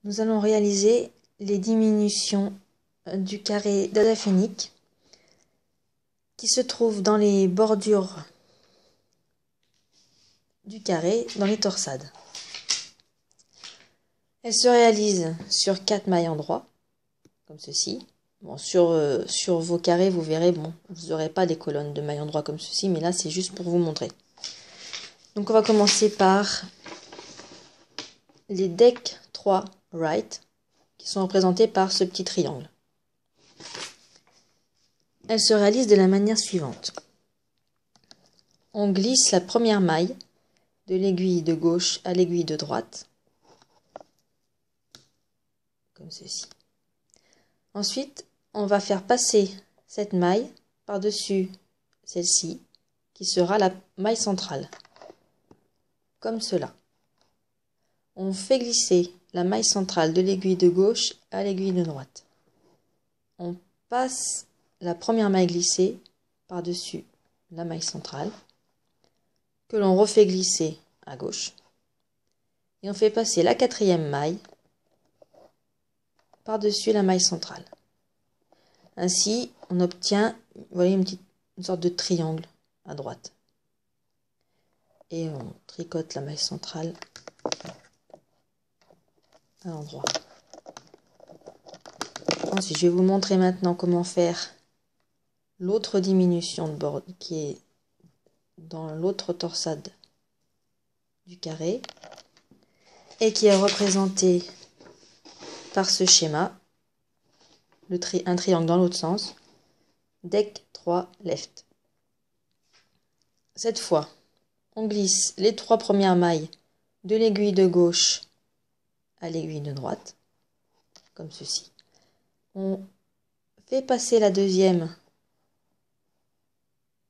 nous allons réaliser les diminutions du carré dodaphénique qui se trouve dans les bordures du carré, dans les torsades. Elle se réalise sur 4 mailles en droit, comme ceci. Bon, sur vos carrés, vous verrez, bon, vous n'aurez pas des colonnes de mailles en droit comme ceci, mais là, c'est juste pour vous montrer. Donc, on va commencer par les deck 3 right, qui sont représentés par ce petit triangle. Elle se réalise de la manière suivante. On glisse la première maille de l'aiguille de gauche à l'aiguille de droite, comme ceci. Ensuite, on va faire passer cette maille par-dessus celle-ci, qui sera la maille centrale, comme cela. On fait glisser la maille centrale de l'aiguille de gauche à l'aiguille de droite. On passe la première maille glissée par-dessus la maille centrale, que l'on refait glisser à gauche. Et on fait passer la quatrième maille par-dessus la maille centrale. Ainsi, on obtient, vous voyez, une sorte de triangle à droite. Et on tricote la maille centrale à l'endroit. Ensuite, je vais vous montrer maintenant comment faire l'autre diminution de bord qui est dans l'autre torsade du carré et qui est représentée par ce schéma, un triangle dans l'autre sens, deck 3 left. Cette fois, on glisse les 3 premières mailles de l'aiguille de gauche à l'aiguille de droite, comme ceci. On fait passer la deuxième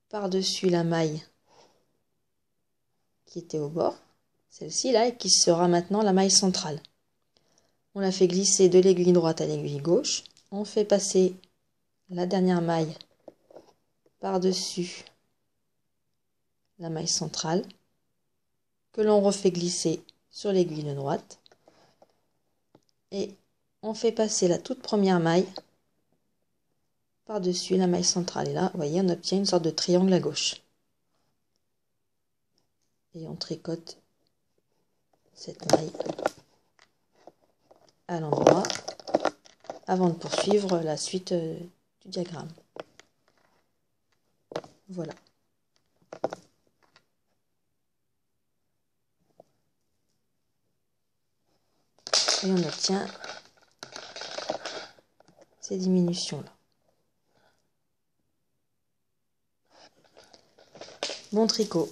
par-dessus la maille qui était au bord, celle-ci là, et qui sera maintenant la maille centrale. On la fait glisser de l'aiguille droite à l'aiguille gauche. On fait passer la dernière maille par-dessus la maille centrale, que l'on refait glisser sur l'aiguille de droite. Et on fait passer la toute première maille par-dessus la maille centrale. Et là, vous voyez, on obtient une sorte de triangle à gauche. Et on tricote cette maille à l'endroit avant de poursuivre la suite du diagramme. Voilà. Et on obtient ces diminutions-là. Bon tricot.